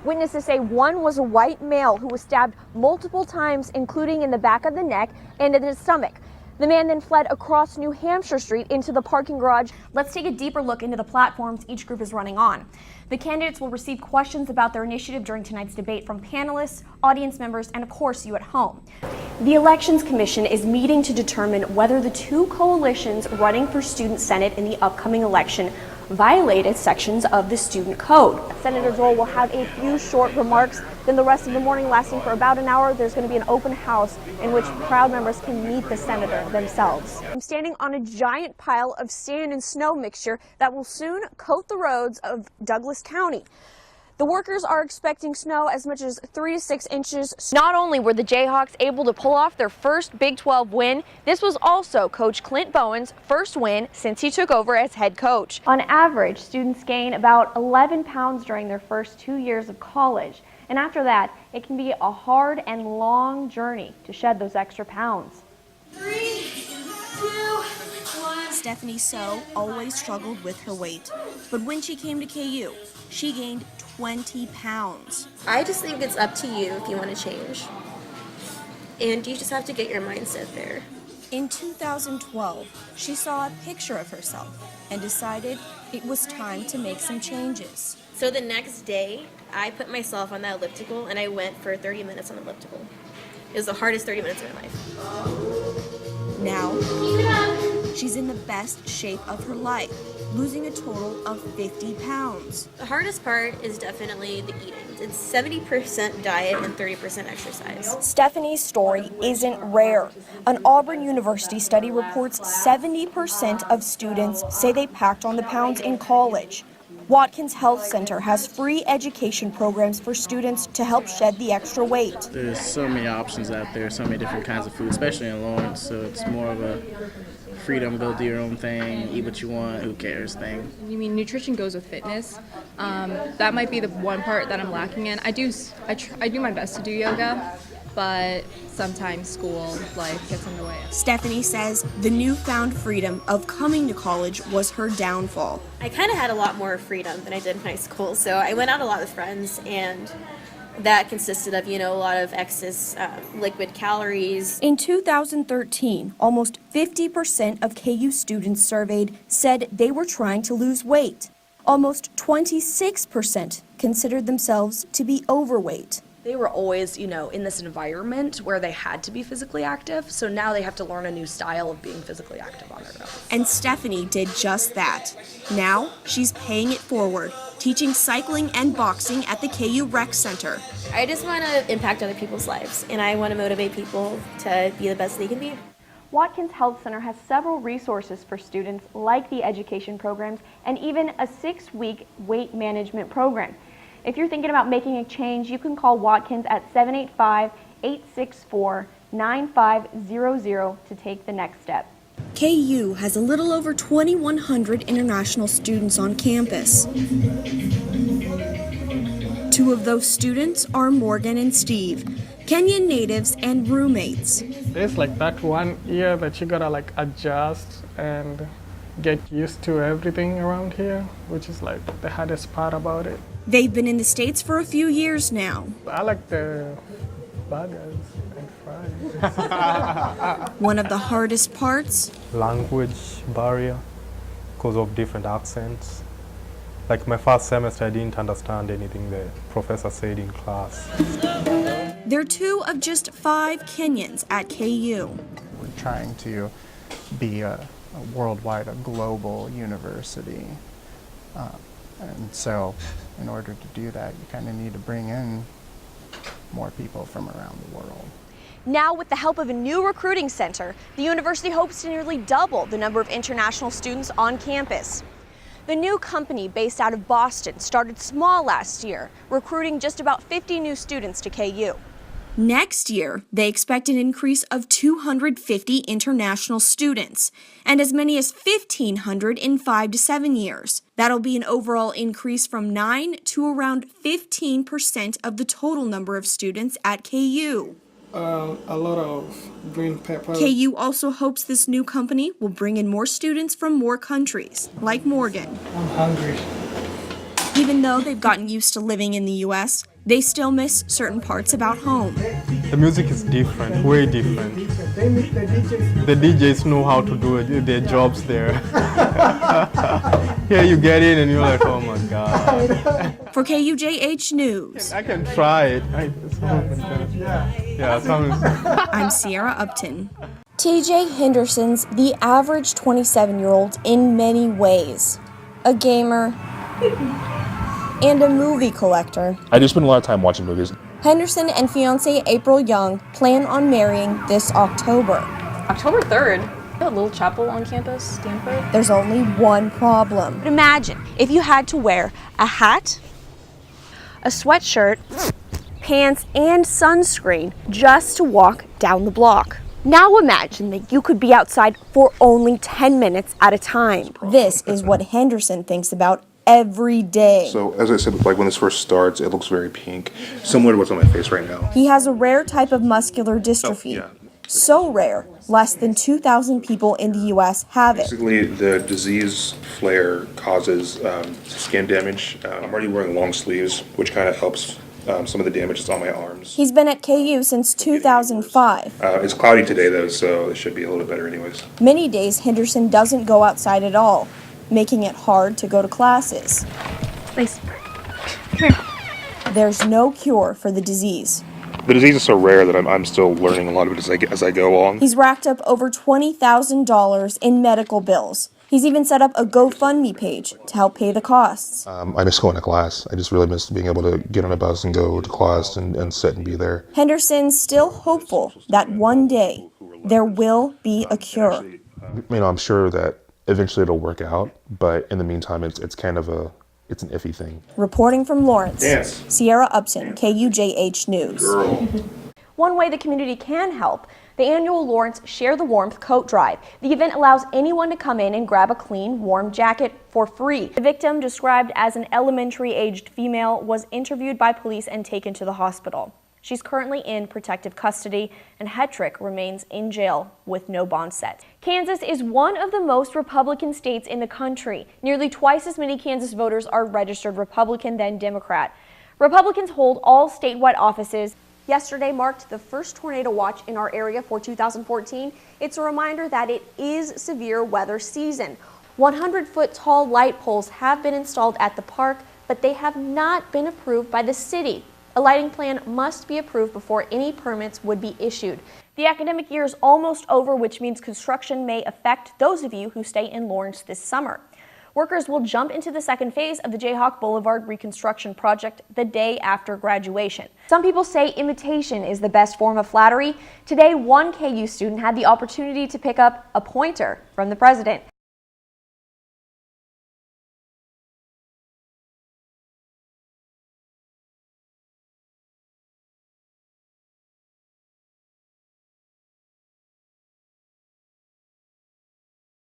Witnesses say one was a white male who was stabbed multiple times, including in the back of the neck and in his stomach. The man then fled across New Hampshire Street into the parking garage. Let's take a deeper look into the platforms each group is running on. The candidates will receive questions about their initiative during tonight's debate from panelists, audience members, and of course you at home. The Elections Commission is meeting to determine whether the two coalitions running for Student Senate in the upcoming election violated sections of the student code. Senator Dole will have a few short remarks, then the rest of the morning, lasting for about an hour, there's going to be an open house in which crowd members can meet the senator themselves. I'm standing on a giant pile of sand and snow mixture that will soon coat the roads of Douglas County. The workers are expecting snow as much as 3 to 6 inches. Not only were the Jayhawks able to pull off their first Big 12 win, this was also Coach Clint Bowen's first win since he took over as head coach. On average, students gain about 11 pounds during their first 2 years of college. And after that, it can be a hard and long journey to shed those extra pounds. 3, 2, 1. Stephanie So always struggled with her weight, but when she came to KU, she gained 20 pounds. I just think it's up to you if you want to change. And you just have to get your mindset there. In 2012, she saw a picture of herself and decided it was time to make some changes. So the next day, I put myself on that elliptical and I went for 30 minutes on the elliptical. It was the hardest 30 minutes of my life. Now, she's in the best shape of her life, losing a total of 50 pounds. The hardest part is definitely the eating. It's 70% diet and 30% exercise. Stephanie's story isn't rare. An Auburn University study reports 70% of students say they packed on the pounds in college. Watkins Health Center has free education programs for students to help shed the extra weight. There's so many options out there, so many different kinds of food, especially in Lawrence, so it's more of a freedom, go do your own thing, eat what you want, who cares thing. You mean nutrition goes with fitness? That might be the one part that I'm lacking in. I do my best to do yoga, but sometimes school life gets in the way. Stephanie says the newfound freedom of coming to college was her downfall. I kind of had a lot more freedom than I did in high school, so I went out a lot with friends, and that consisted of, a lot of excess liquid calories. In 2013, almost 50% of KU students surveyed said they were trying to lose weight. Almost 26% considered themselves to be overweight. They were always, in this environment where they had to be physically active, so now they have to learn a new style of being physically active on their own. And Stephanie did just that. Now, she's paying it forward, teaching cycling and boxing at the KU Rec Center. I just want to impact other people's lives, and I want to motivate people to be the best they can be. Watkins Health Center has several resources for students like the education programs and even a 6-week weight management program. If you're thinking about making a change, you can call Watkins at 785-864-9500 to take the next step. KU has a little over 2,100 international students on campus. 2 of those students are Morgan and Steve, Kenyan natives and roommates. There's that 1 year that you gotta adjust and get used to everything around here, which is the hardest part about it. They've been in the States for a few years now. I like the burgers and fries. One of the hardest parts? Language barrier because of different accents. My first semester, I didn't understand anything the professor said in class. They're 2 of just 5 Kenyans at KU. We're trying to be a worldwide, a global university. And so in order to do that, you kind of need to bring in more people from around the world. Now, with the help of a new recruiting center, the university hopes to nearly double the number of international students on campus. The new company, based out of Boston, started small last year, recruiting just about 50 new students to KU. Next year, they expect an increase of 250 international students and as many as 1,500 in 5 to 7 years. That'll be an overall increase from 9 to around 15% of the total number of students at KU. A lot of green pepper. KU also hopes this new company will bring in more students from more countries, like Morgan. I'm hungry. Even though they've gotten used to living in the U.S., they still miss certain parts about home. The music is different, way different. The DJs know how to do it, their jobs there. Here you get in and you're like, oh my God. For KUJH News, I can try it. I'm Sierra Upton. TJ Henderson's the average 27-year-old in many ways. A gamer and a movie collector. I do spend a lot of time watching movies. Henderson and fiancée April Young plan on marrying this October. October 3rd. A little chapel on campus, Stanford. There's only one problem. But imagine if you had to wear a hat, a sweatshirt, pants, and sunscreen just to walk down the block. Now imagine that you could be outside for only 10 minutes at a time. This is what Henderson thinks about every day. So, as I said, like when this first starts, it looks very pink, similar to what's on my face right now. He has a rare type of muscular dystrophy. So rare, less than 2,000 people in the U.S. have it. Basically, the disease flare causes skin damage. I'm already wearing long sleeves, which kind of helps some of the damage that's on my arms. He's been at KU since 2005. It's cloudy today, though, so it should be a little bit better anyways. Many days, Henderson doesn't go outside at all, making it hard to go to classes. Nice. There's no cure for the disease. The disease is so rare that I'm still learning a lot of it as I go along. He's racked up over $20,000 in medical bills. He's even set up a GoFundMe page to help pay the costs. I miss going to class. I just really miss being able to get on a bus and go to class and sit and be there. Henderson's still hopeful that one day there will be a cure. You know, I'm sure that eventually it'll work out, but in the meantime, it's kind of it's an iffy thing. Reporting from Lawrence, Yes. Sierra Upton, KUJH News. Girl. One way the community can help, the annual Lawrence Share the Warmth Coat Drive. The event allows anyone to come in and grab a clean, warm jacket for free. The victim, described as an elementary-aged female, was interviewed by police and taken to the hospital. She's currently in protective custody, and Hetrick remains in jail with no bond set. Kansas is one of the most Republican states in the country. Nearly twice as many Kansas voters are registered Republican than Democrat. Republicans hold all statewide offices. Yesterday marked the first tornado watch in our area for 2014. It's a reminder that it is severe weather season. 100-foot tall light poles have been installed at the park, but they have not been approved by the city. A lighting plan must be approved before any permits would be issued. The academic year is almost over, which means construction may affect those of you who stay in Lawrence this summer. Workers will jump into the second phase of the Jayhawk Boulevard reconstruction project the day after graduation. Some people say imitation is the best form of flattery. Today, one KU student had the opportunity to pick up a pointer from the president.